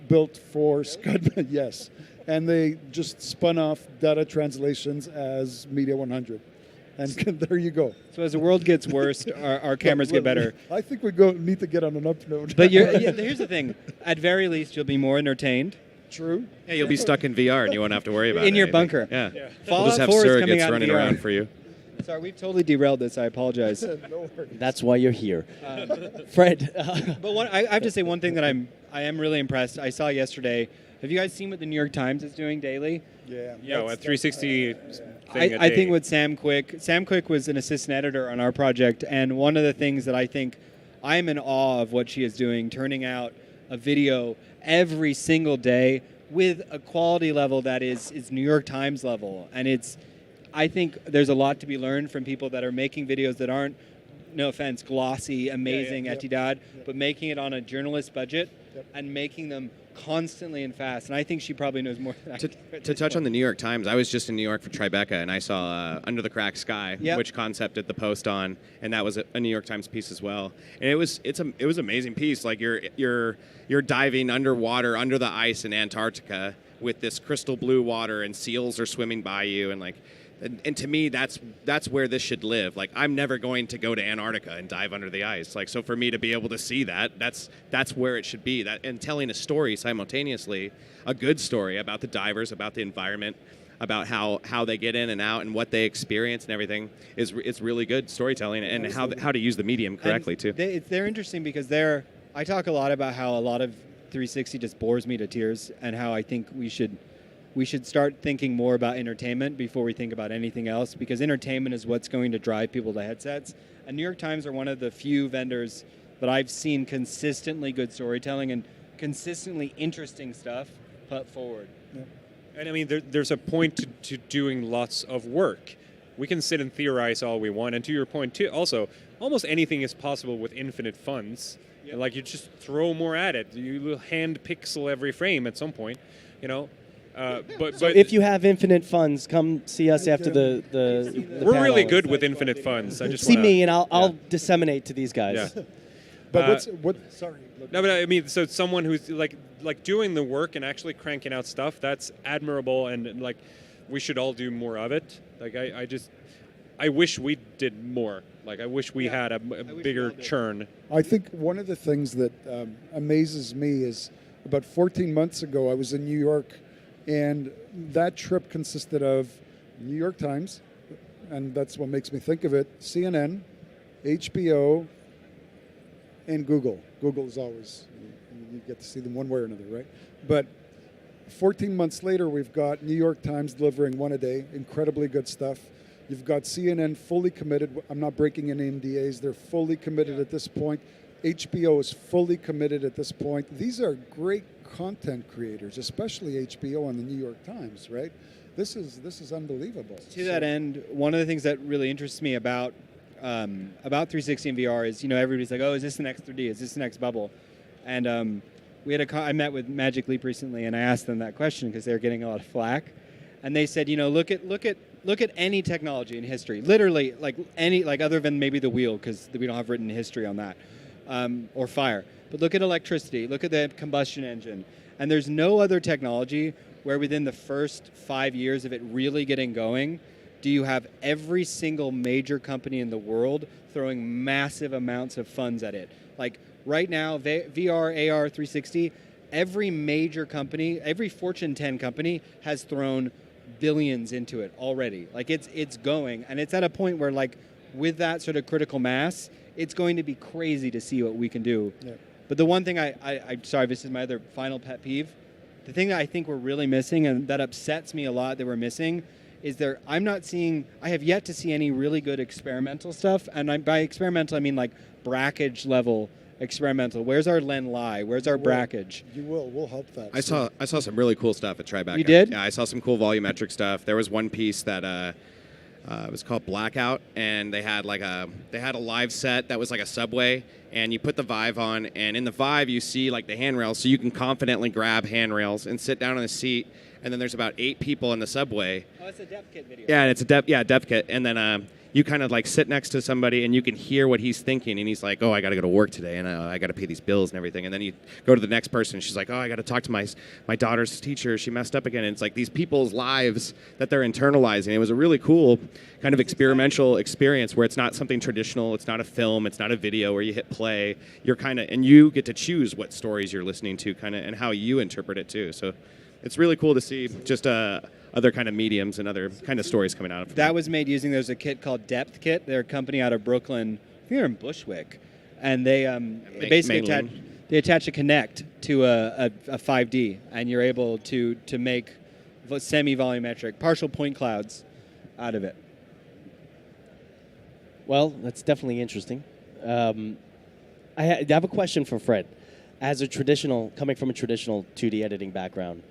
built for Scud, yes. And they just spun off data translations as Media 100. And there you go. So as the world gets worse, our cameras get better. I think we need to get on an up note. But here's the thing. At very least, you'll be more entertained. True. Yeah, you'll be stuck in VR and you won't have to worry about it. In your anything. bunker. Yeah. We'll Fallout just have 4 is coming surrogates out in running VR. around for you. Sorry, we've totally derailed this. I apologize. No worries. That's why you're here. Fred. But I have to say one thing that I am really impressed. I saw yesterday. Have you guys seen what the New York Times is doing daily? Yeah. At 360 thing a I day. think with Sam Quick was an assistant editor on our project, and one of the things that I think I'm in awe of what she is doing, turning out a video every single day with a quality level that is New York Times level, and I think there's a lot to be learned from people that are making videos that aren't, no offense, glossy, amazing, etidad, but making it on a journalist budget and making them constantly and fast. And I think she probably knows more than I do. To touch on the New York Times, I was just in New York for Tribeca, and I saw Under the Cracked Sky, which Concept did the post on, and that was a New York Times piece as well. And it was an amazing piece. Like you're diving underwater, under the ice in Antarctica with this crystal blue water, and seals are swimming by you, and like. And to me, that's where this should live. Like, I'm never going to go to Antarctica and dive under the ice. Like, so for me to be able to see that's where it should be. And telling a story simultaneously, a good story about the divers, about the environment, about how they get in and out and what they experience and everything it's really good storytelling, and how to use the medium correctly too. They're interesting because I talk a lot about how a lot of 360 just bores me to tears, and how I think we should start thinking more about entertainment before we think about anything else, because entertainment is what's going to drive people to headsets. And New York Times are one of the few vendors that I've seen consistently good storytelling and consistently interesting stuff put forward. Yeah. And I mean, there's a point to doing lots of work. We can sit and theorize all we want, and to your point too, also, almost anything is possible with infinite funds. Yep. Like, you just throw more at it. You will hand pixel every frame at some point, you know. But if you have infinite funds, come see us after the we're panel. really good with infinite funds. I just See wanna, me, and I'll disseminate to these guys. Yeah. But sorry. No, but I mean, so someone who's like doing the work and actually cranking out stuff, that's admirable, and like we should all do more of it. Like I wish we did more. Like, I wish we had a bigger churn. I think one of the things that amazes me is about 14 months ago, I was in New York, and that trip consisted of New York Times, and that's what makes me think of it, CNN, HBO, and Google. Google is always, you get to see them one way or another, right? But 14 months later, we've got New York Times delivering one a day, incredibly good stuff. You've got CNN fully committed. I'm not breaking any NDAs. They're fully committed at this point. HBO is fully committed at this point. These are great content creators, especially HBO and the New York Times, right? This is unbelievable. To that end, one of the things that really interests me about 360 and VR is, everybody's like, oh, is this the next 3D? Is this the next bubble? And I met with Magic Leap recently, and I asked them that question because they were getting a lot of flack. And they said, look at any technology in history, literally like other than maybe the wheel, because we don't have written history on that, or fire. But look at electricity, look at the combustion engine. And there's no other technology where within the first 5 years of it really getting going, do you have every single major company in the world throwing massive amounts of funds at it. Like right now, VR, AR, 360, every major company, every Fortune 10 company has thrown billions into it already. Like it's going, and it's at a point where like with that sort of critical mass, it's going to be crazy to see what we can do. Yeah. But the one thing I'm sorry, this is my other final pet peeve. The thing that I think we're really missing, and that upsets me a lot that we're missing, is I have yet to see any really good experimental stuff. And by experimental, I mean like brackage level experimental. Where's our Len Lie? Where's our brackage? We'll help that. I saw some really cool stuff at Tribeca. You did? Yeah, I saw some cool volumetric stuff. There was one piece that it was called Blackout, and they had a live set that was like a subway, and you put the Vive on, and in the Vive you see like the handrails, so you can confidently grab handrails and sit down on the seat. And then there's about 8 people in the subway. Oh, it's a depth kit video. Yeah, it's a depth kit, and then you kind of like sit next to somebody and you can hear what he's thinking, and he's like, oh, I got to go to work today, and I got to pay these bills and everything. And then you go to the next person, and she's like, oh, I got to talk to my daughter's teacher. She messed up again. And it's like these people's lives that they're internalizing. It was a really cool kind of experimental experience where it's not something traditional. It's not a film. It's not a video where you hit play. And you get to choose what stories you're listening to kind of and how you interpret it too. So it's really cool to see just other kind of mediums and other kind of stories coming out of it. That was made using, there's a kit called Depth Kit. They're a company out of Brooklyn. I think they're in Bushwick. And they basically attach a Kinect to a 5D, and you're able to make semi-volumetric, partial point clouds out of it. Well, that's definitely interesting. I have a question for Fred. Coming from a traditional 2D editing background,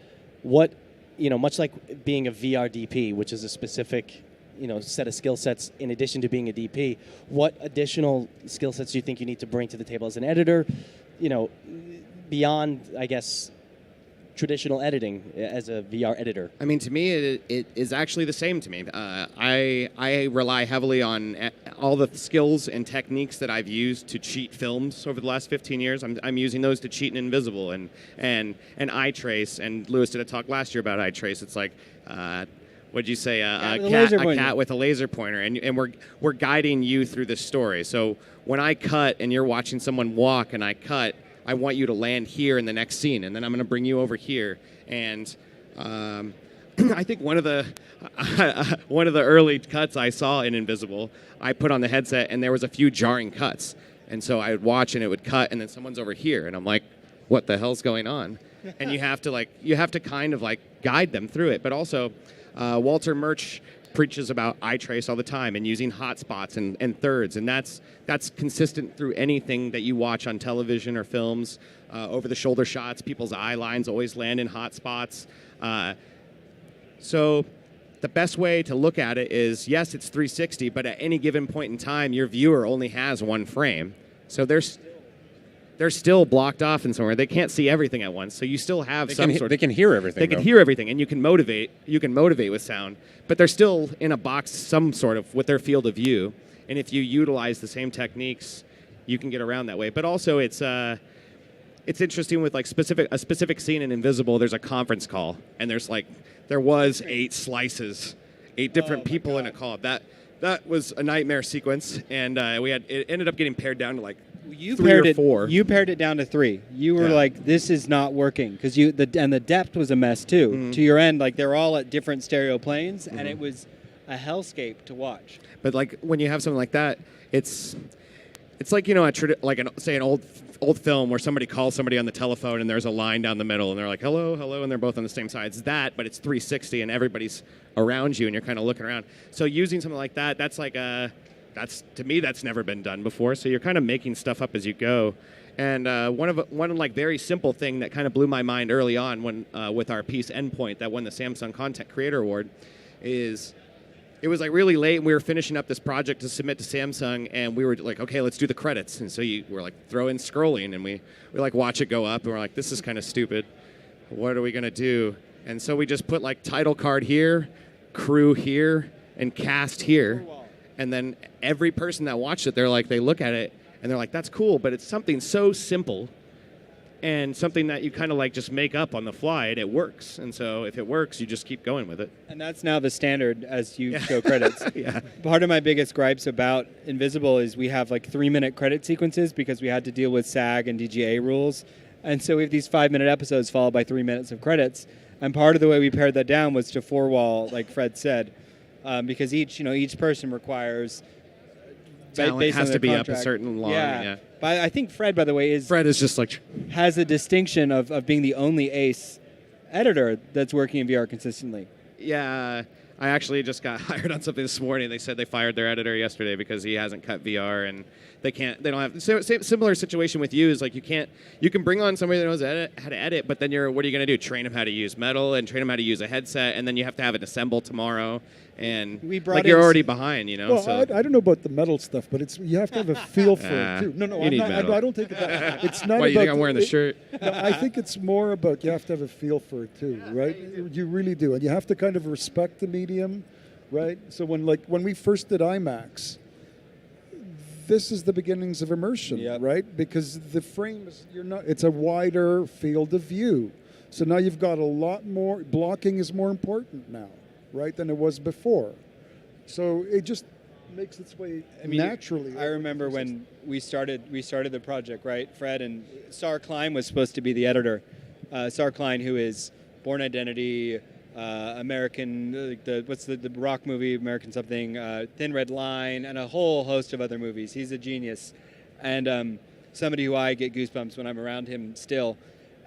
what, much like being a VR DP, which is a specific, set of skill sets in addition to being a DP, what additional skill sets do you think you need to bring to the table as an editor, beyond, I guess, traditional editing as a VR editor? I mean, to me, it is actually the same to me. I rely heavily on all the skills and techniques that I've used to cheat films over the last 15 years. I'm using those to cheat in Invisible and eye trace. And Lewis did a talk last year about eye trace. It's like, what'd you say? A cat with a laser pointer, and we're guiding you through the story. So when I cut and you're watching someone walk and I cut, I want you to land here in the next scene, and then I'm going to bring you over here. And I think one of the early cuts I saw in Invisible, I put on the headset, and there was a few jarring cuts. And so I would watch, and it would cut, and then someone's over here, and I'm like, what the hell's going on? And you have to kind of guide them through it. But also, Walter Murch preaches about eye trace all the time and using hotspots and thirds, and that's consistent through anything that you watch on television or films. Over the shoulder shots, people's eye lines always land in hotspots. So the best way to look at it is, yes, it's 360, but at any given point in time, your viewer only has one frame, so they're still blocked off in somewhere. They can't see everything at once, so you still have They can hear everything. They can hear everything, and you can motivate with sound, but they're still in a box some sort of with their field of view. And if you utilize the same techniques, you can get around that way. But also, it's interesting with a specific scene in Invisible. There's a conference call, and there was 8 slices, 8 different people in a call. That was a nightmare sequence, and it ended up getting pared down to you 3 or 4. You pared it down to 3. You were like, this is not working, because the depth was a mess too. Mm-hmm. To your end, they're all at different stereo planes, and it was a hellscape to watch. But like when you have something like that, it's like, you know, say an old film where somebody calls somebody on the telephone and there's a line down the middle and they're like, hello, hello, and they're both on the same side. It's that, but it's 360 and everybody's around you and you're kind of looking around. So using something like that, that's like to me, that's never been done before. So you're kind of making stuff up as you go. And one like very simple thing that kind of blew my mind early on when with our piece Endpoint that won the Samsung Content Creator Award is it was like really late and we were finishing up this project to submit to Samsung and we were like, okay, let's do the credits. And so we're like throw in scrolling and we like watch it go up and we're like, this is kind of stupid. What are we going to do? And so we just put like title card here, crew here, and cast here. And then every person that watched it, they look at it and they're like, that's cool, but it's something so simple and something that you kind of like just make up on the fly and it works. And so if it works, you just keep going with it. And that's now the standard as you show credits. Yeah. Part of my biggest gripes about Invisible is we have like 3-minute credit sequences because we had to deal with SAG and DGA rules. And so we have these 5-minute episodes followed by 3 minutes of credits. And part of the way we pared that down was to 4-wall, like Fred said, because each person requires talent has to be contract. up a certain line. Yeah. But I think Fred, by the way, is just like has a distinction of being the only ace editor that's working in VR consistently. Yeah, I actually just got hired on something this morning. They said they fired their editor yesterday because he hasn't cut VR and they don't have similar situation with you is like you can bring on somebody that knows how to edit, but then what are you going to do? Train them how to use Mettle and train them how to use a headset, and then you have to have it assemble tomorrow. And you're already behind, you know. Well, so. I don't know about the Mettle stuff, but you have to have a feel for it too. No, I don't think that. It's not. Why about you think I'm wearing the shirt? No, I think it's more about you have to have a feel for it too, right? You really do, and you have to kind of respect the medium, right? So when we first did IMAX, this is the beginnings of immersion, right? Because the frame is it's a wider field of view, so now you've got a lot more. Blocking is more important now, right, than it was before. So it just makes its way naturally. I remember when we started the project, right? Fred and Sar Klein was supposed to be the editor. Sar Klein, who is Born Identity, American, the rock movie, American something, Thin Red Line, and a whole host of other movies. He's a genius. And somebody who I get goosebumps when I'm around him still.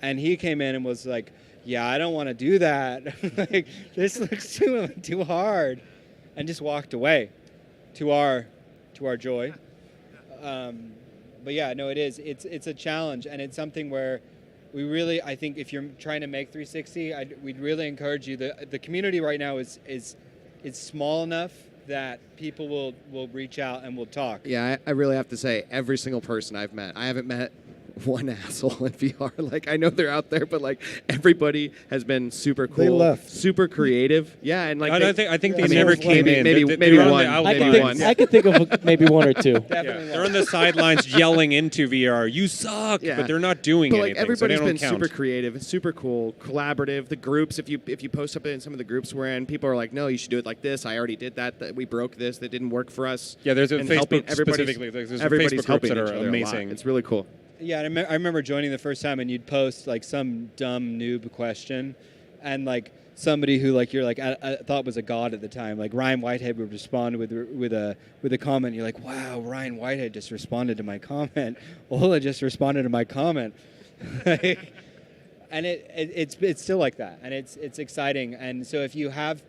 And he came in and was like, yeah, I don't want to do that. Like, this looks too hard. And just walked away to our joy. But yeah, no, it is. It's a challenge, and it's something where we really, I think if you're trying to make 360, we'd really encourage you. The community right now is small enough that people will reach out and will talk. Yeah, I really have to say, every single person I've met, I haven't met one asshole in VR. Like, I know they're out there, but like everybody has been super cool. They left. Super creative. Yeah, and like I think they never came in. Maybe one. I could think of maybe one or two. They're on the sidelines yelling into VR. You suck, but they're not doing anything. But like everybody's so been super creative, super cool, collaborative. The groups, if you post something in some of the groups we're in, people are like, no, you should do it like this. I already did that. We broke this. That didn't work for us. Yeah, there's a Facebook specifically. There's Facebook groups that are amazing. It's really cool. Yeah, I remember joining the first time, and you'd post like some dumb noob question, and like somebody who like I thought was a god at the time, like Ryan Whitehead would respond with a comment. You're like, wow, Ryan Whitehead just responded to my comment. Ola just responded to my comment, and it's still like that, and it's exciting. And so if you have,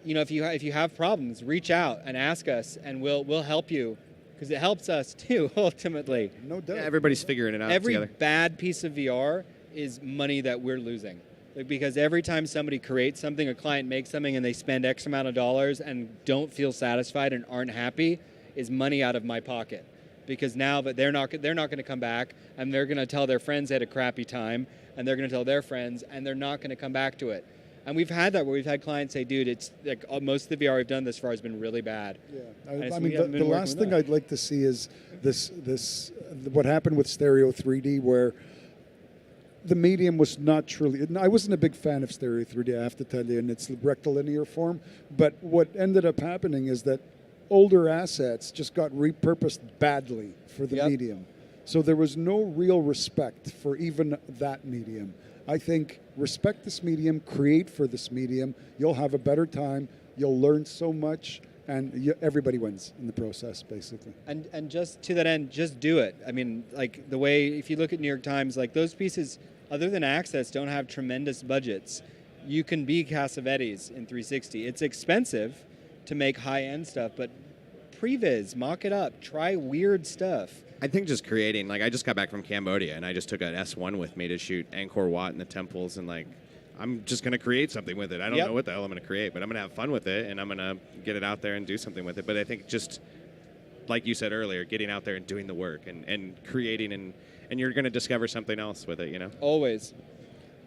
if you have problems, reach out and ask us, and we'll help you. Because it helps us too, ultimately. No doubt. Yeah, everybody's figuring it out every together. Bad piece of VR is money that we're losing. Because every time somebody creates something, a client makes something, and they spend X amount of dollars and don't feel satisfied and aren't happy, is money out of my pocket. Because now that they're not going to come back, and they're going to tell their friends they had a crappy time, and they're going to tell their friends, and they're not going to come back to it. And we've had that where we've had clients say, dude, it's like most of the VR we've done this far has been really bad. Yeah, I mean, the last thing I'd like to see is this what happened with Stereo 3D, where the medium was not truly. I wasn't a big fan of Stereo 3D, I have to tell you, in its rectilinear form. But what ended up happening is that older assets just got repurposed badly for the medium. So there was no real respect for even that medium. I think respect this medium, create for this medium. You'll have a better time. You'll learn so much, and everybody wins in the process, basically. And just to that end, just do it. I mean, like the way, if you look at New York Times, like those pieces, other than Access, don't have tremendous budgets. You can be Cassavetes in 360. It's expensive to make high-end stuff, but previs, mock it up, try weird stuff. I think just creating, like I just got back from Cambodia and I just took an S1 with me to shoot Angkor Wat in the temples, and like I'm just going to create something with it. I don't know what the hell I'm going to create, but I'm going to have fun with it and I'm going to get it out there and do something with it. But I think just like you said earlier, getting out there and doing the work and creating, and you're going to discover something else with it, you know? Always.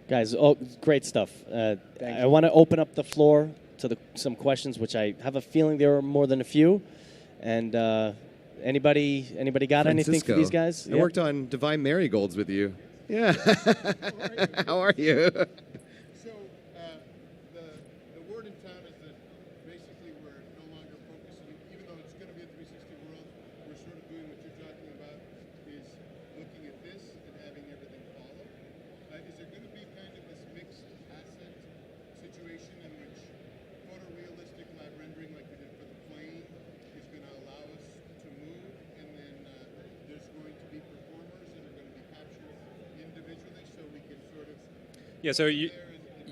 Guys, great stuff. I you. want to open up the floor to some questions, which I have a feeling there are more than a few. And anybody got anything for these guys? I worked on Divine Marigolds with you. Yeah. How are you? So the word in town is that basically we're no longer focusing, even though it's going to be a 360 world, we're sort of doing what you're talking about, is looking at this and having everything follow. Is there going to be kind of this mixed asset situation in which photorealistic lab rendering like we did for the plane is going to allow us to move, and then there's going to be performers that are going to be captured individually so we can sort of... Yeah, so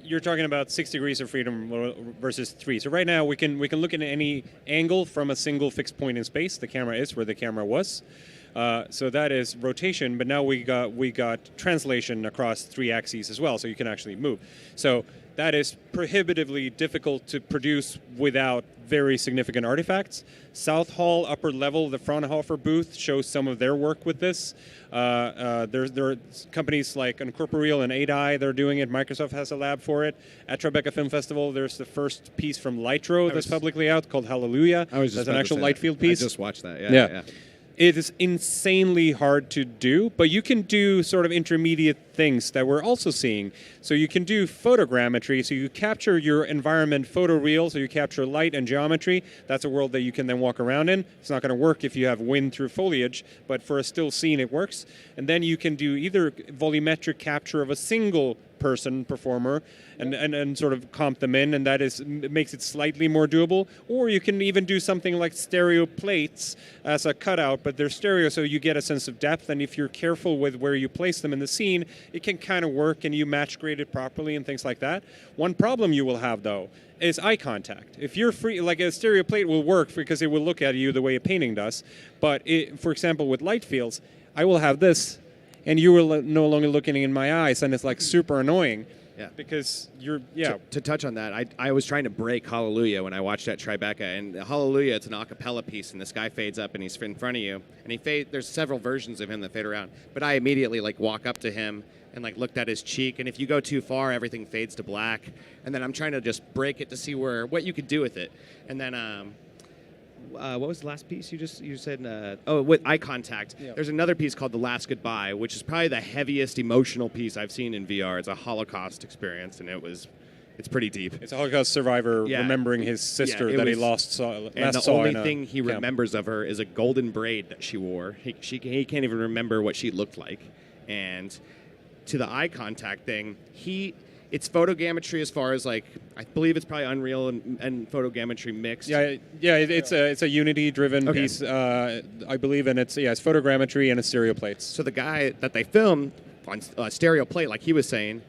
you're talking about 6 degrees of freedom versus 3. So right now we can look at any angle from a single fixed point in space. The camera is where the camera was. So that is rotation, but now we got translation across 3 axes as well, so you can actually move. So that is prohibitively difficult to produce without very significant artifacts. South Hall, upper level, the Fraunhofer booth shows some of their work with this. There are companies like Incorporeal and ADI that are doing it. Microsoft has a lab for it. At Tribeca Film Festival, there's the first piece from Lightro that's publicly out called Hallelujah. I was just that's an actual light field piece. I just watched that. Yeah. It is insanely hard to do, but you can do sort of intermediate things that we're also seeing. So you can do photogrammetry, so you capture your environment photoreal, so you capture light and geometry. That's a world that you can then walk around in. It's not going to work if you have wind through foliage, but for a still scene it works. And then you can do either volumetric capture of a single person performer and sort of comp them in, and that makes it slightly more doable. Or you can even do something like stereo plates as a cutout, but they're stereo, so you get a sense of depth, and if you're careful with where you place them in the scene, it can kind of work, and you match grade it properly and things like that. One problem you will have, though, is eye contact. If you're free, like a stereo plate will work because it will look at you the way a painting does, but for example, with light fields, I will have this, and you are no longer looking in my eyes, and it's like super annoying. Yeah. Because you're, To touch on that, I was trying to break Hallelujah when I watched at Tribeca, and Hallelujah, it's an a cappella piece, and this guy fades up, and he's in front of you, and there's several versions of him that fade around, but I immediately walk up to him and looked at his cheek, and if you go too far, everything fades to black, and then I'm trying to just break it to see what you could do with it, and then what was the last piece you said? With eye contact. Yeah. There's another piece called The Last Goodbye, which is probably the heaviest emotional piece I've seen in VR. It's a Holocaust experience, and it's pretty deep. It's a Holocaust survivor remembering his sister that he last saw. And the only thing he remembers of her is a golden braid that she wore. He can't even remember what she looked like. And to the eye contact thing, it's photogrammetry as far as I believe it's probably Unreal and photogrammetry mixed. It's a Unity-driven piece, I believe, and it's photogrammetry and it's stereo plates. So the guy that they filmed on stereo plate, like he was saying,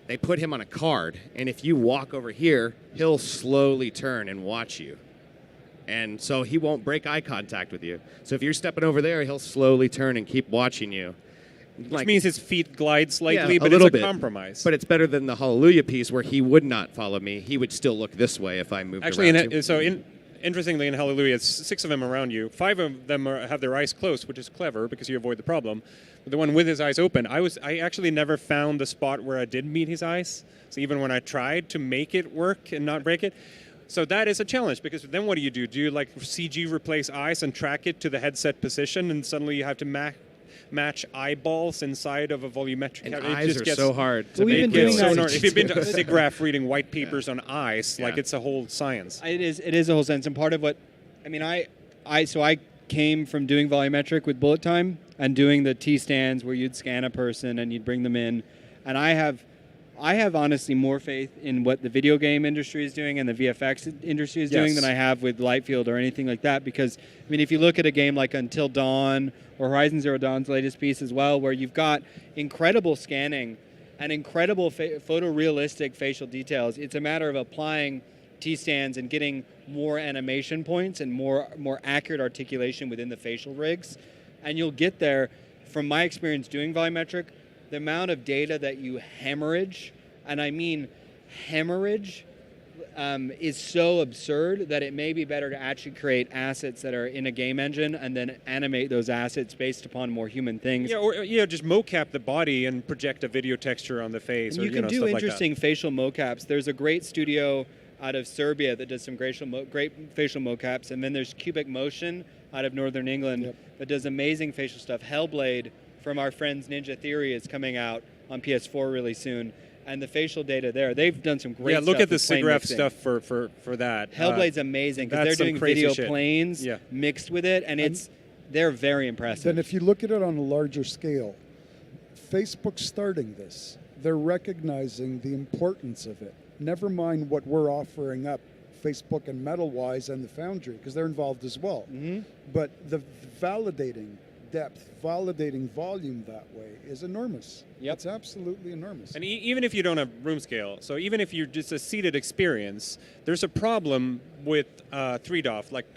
they put him on a card, and if you walk over here, he'll slowly turn and watch you. And so he won't break eye contact with you. So if you're stepping over there, he'll slowly turn and keep watching you. Which means his feet glide slightly, but it's a compromise. But it's better than the Hallelujah piece where he would not follow me. He would still look this way if I moved around. Interestingly, in Hallelujah, it's 6 of them around you. 5 of them have their eyes closed, which is clever because you avoid the problem. But the one with his eyes open, I actually never found the spot where I did meet his eyes. So even when I tried to make it work and not break it. So that is a challenge, because then what do? Do you CG replace eyes and track it to the headset position, and suddenly you have to match eyeballs inside of a volumetric. And eyes are so hard to make. If you've been to SIGGRAPH reading white papers on eyes, it's a whole science. It is a whole science, and part of what I came from doing volumetric with bullet time and doing the T stands where you'd scan a person and you'd bring them in, and I have I have honestly more faith in what the video game industry is doing and the VFX industry is doing than I have with Lightfield or anything like that. Because, I mean, if you look at a game like Until Dawn or Horizon Zero Dawn's latest piece as well, where you've got incredible scanning and incredible photorealistic facial details, it's a matter of applying T-stands and getting more animation points and more accurate articulation within the facial rigs. And you'll get there, from my experience doing volumetric, the amount of data that you hemorrhage, and I mean hemorrhage, is so absurd that it may be better to actually create assets that are in a game engine and then animate those assets based upon more human things. Yeah, or just mocap the body and project a video texture on the face. And or you can do stuff interesting like that. facial mocaps. There's a great studio out of Serbia that does some great facial mocaps, and then there's Cubic Motion out of Northern England that does amazing facial stuff. Hellblade from our friends Ninja Theory is coming out on PS4 really soon, and the facial data there, they've done some great stuff. Yeah, look at the with plane SIGGRAPH mixing. stuff for that. Hellblade's amazing because that's they're some doing crazy video shit. planes Yeah. mixed with it, and they're very impressive. Then if you look at it on a larger scale, Facebook's starting this. They're recognizing the importance of it. Never mind what we're offering up, Facebook and Mettle-wise, and the Foundry, because they're involved as well. Mm-hmm. But the validating depth, validating volume that way is enormous. Yep. It's absolutely enormous. And even if you don't have room scale, so even if you're just a seated experience, there's a problem with 3DOF, like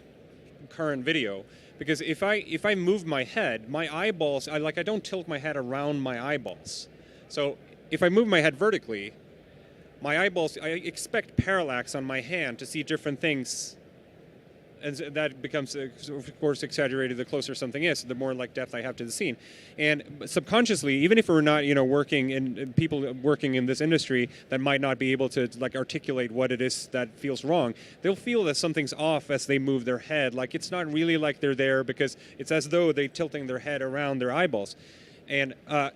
current video, because if I move my head, my eyeballs, I don't tilt my head around my eyeballs. So if I move my head vertically, my eyeballs, I expect parallax on my hand to see different things. And that becomes, of course, exaggerated the closer something is, the more like depth I have to the scene. And subconsciously, even if we're not, working in people working in this industry that might not be able to articulate what it is that feels wrong, they'll feel that something's off as they move their head. Like it's not really like they're there because it's as though they're tilting their head around their eyeballs. And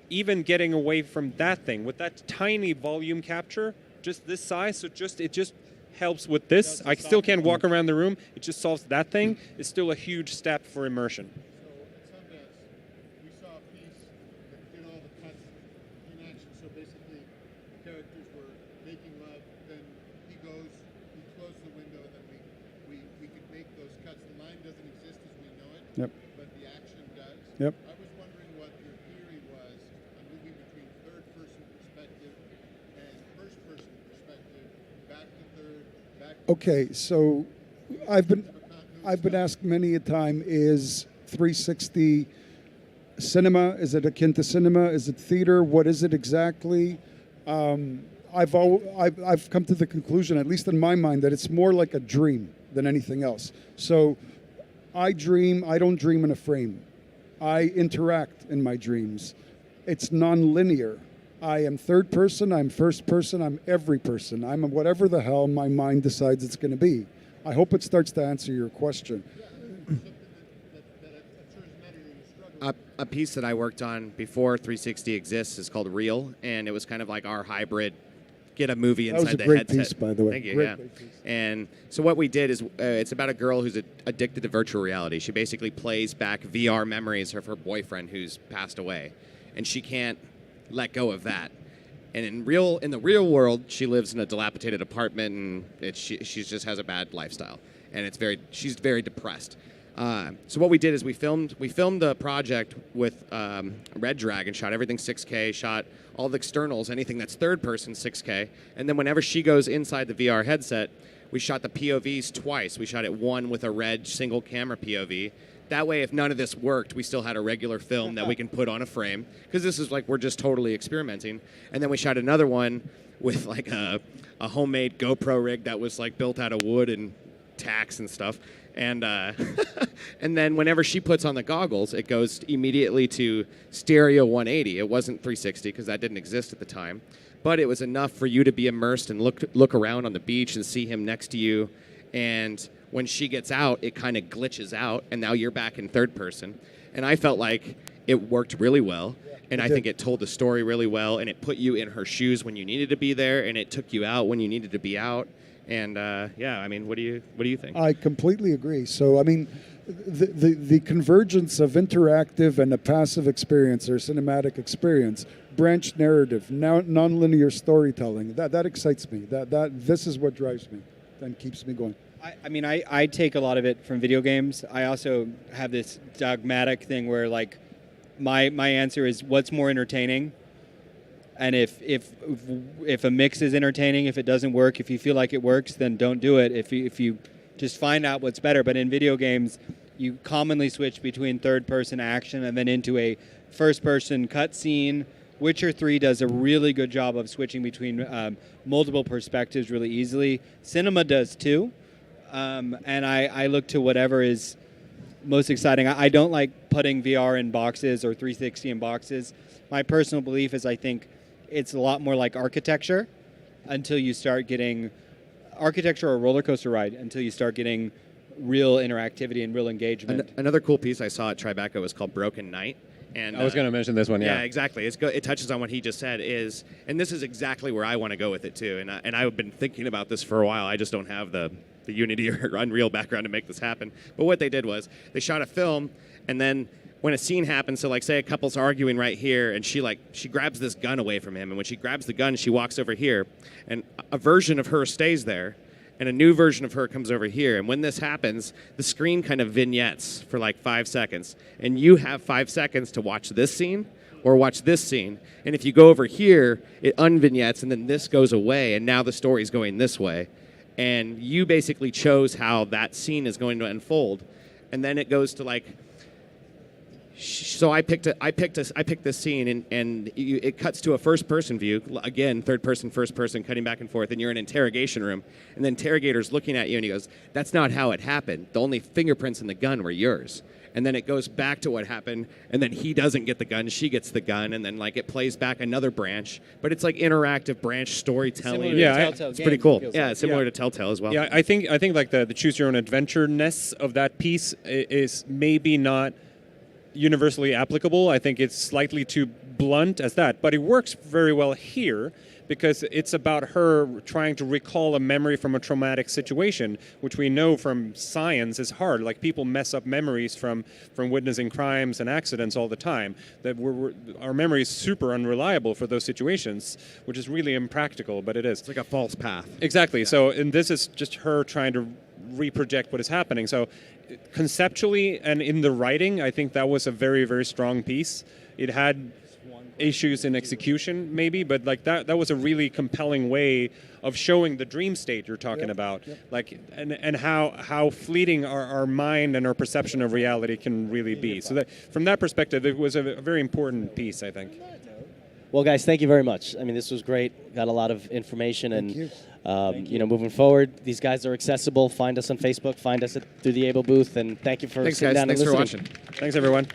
even getting away from that thing with that tiny volume capture, just this size, so it just helps with this. I still can't walk around the room. It just solves that thing. It's still a huge step for immersion. So at Sundance, we saw a piece that did all the cuts in action. So basically, the characters were making love. Then he closes the window, and then we could make those cuts. The line doesn't exist as we know it, but the action does. Yep. I was wondering what your theory was on moving between third-person perspective and first-person perspective, back to third, back to Okay, so I've been asked many a time, is 360 cinema? Is it akin to cinema? Is it theater? What is it exactly? I've come to the conclusion, at least in my mind, that it's more like a dream than anything else. So I dream. I don't dream in a frame. I interact in my dreams. It's non-linear. I am third person, I'm first person, I'm every person. I'm whatever the hell my mind decides it's going to be. I hope it starts to answer your question. A piece that I worked on before 360 exists is called Reel, and it was kind of like our hybrid, get a movie inside the headset. That was a great piece, by the way. Thank you, Great piece. And so what we did is, it's about a girl who's addicted to virtual reality. She basically plays back VR memories of her boyfriend who's passed away, and she can't let go of that. And in the real world, she lives in a dilapidated apartment, and she just has a bad lifestyle, and she's very depressed. So what we did is we filmed the project with Red Dragon, shot everything 6K, shot all the externals, anything that's third person 6K, and then whenever she goes inside the VR headset, we shot the POVs twice. We shot it one with a red single camera POV. That way, if none of this worked, we still had a regular film that we can put on a frame, because this is like we're just totally experimenting. And then we shot another one with like a homemade GoPro rig that was like built out of wood and tacks and stuff. And and then whenever she puts on the goggles, it goes immediately to stereo 180. It wasn't 360 because that didn't exist at the time, but it was enough for you to be immersed and look around on the beach and see him next to you. And when she gets out, it kind of glitches out, and now you're back in third person. And I felt like it worked really well, and I think it told the story really well, and it put you in her shoes when you needed to be there, and it took you out when you needed to be out. And I mean, what do you think? I completely agree. So I mean, the convergence of interactive and a passive experience or cinematic experience branch narrative, non-linear storytelling. That excites me. This is what drives me and keeps me going. I take a lot of it from video games. I also have this dogmatic thing where like my answer is what's more entertaining. And if a mix is entertaining, if it doesn't work, if you feel like it works, then don't do it. If you just find out what's better. But in video games, you commonly switch between third-person action and then into a first-person cutscene. Witcher 3 does a really good job of switching between multiple perspectives really easily. Cinema does too. And I look to whatever is most exciting. I don't like putting VR in boxes or 360 in boxes. My personal belief is I think it's a lot more like architecture until you start getting architecture or a roller coaster ride until you start getting real interactivity and real engagement. Another cool piece I saw at Tribeca was called Broken Night. And I was going to mention this one, yeah. Yeah, exactly. It touches on what he just said and this is exactly where I want to go with it too. And I've been thinking about this for a while. I just don't have the Unity or Unreal background to make this happen. But what they did was they shot a film, and then when a scene happens, so like say a couple's arguing right here, and she grabs this gun away from him, and when she grabs the gun, she walks over here, and a version of her stays there, and a new version of her comes over here. And when this happens, the screen kind of vignettes for like 5 seconds, and you have 5 seconds to watch this scene or watch this scene. And if you go over here, it unvignettes, and then this goes away, and now the story's going this way. And you basically chose how that scene is going to unfold, and then it goes to like. So I picked this scene, and it cuts to a first-person view. Again, third person, first person, cutting back and forth, and you're in an interrogation room, and the interrogator's looking at you, and he goes, "That's not how it happened. The only fingerprints in the gun were yours." And then it goes back to what happened, and then he doesn't get the gun, she gets the gun, and then like it plays back another branch. But it's like interactive branch storytelling. It's pretty cool. Yeah, similar to Telltale as well. Yeah, I think like the choose your own adventure-ness of that piece is maybe not universally applicable. I think it's slightly too blunt as that, but it works very well here because it's about her trying to recall a memory from a traumatic situation, which we know from science is hard. Like people mess up memories from witnessing crimes and accidents all the time. That our memory is super unreliable for those situations, which is really impractical, but it is. It's like a false path. Exactly. Yeah. So, and this is just her trying to reproject what is happening. So conceptually and in the writing, I think that was a very, very strong piece. It had issues in execution maybe, but like that was a really compelling way of showing the dream state you're talking about. Yep. Like and how fleeting our mind and our perception of reality can really be. So that from that perspective, it was a very important piece, I think. Well, guys, thank you very much. I mean, this was great. Got a lot of information, and moving forward, these guys are accessible. Find us on Facebook. Find us through the Able booth, and thank you for sitting down and listening. Thanks for watching. Thanks, everyone.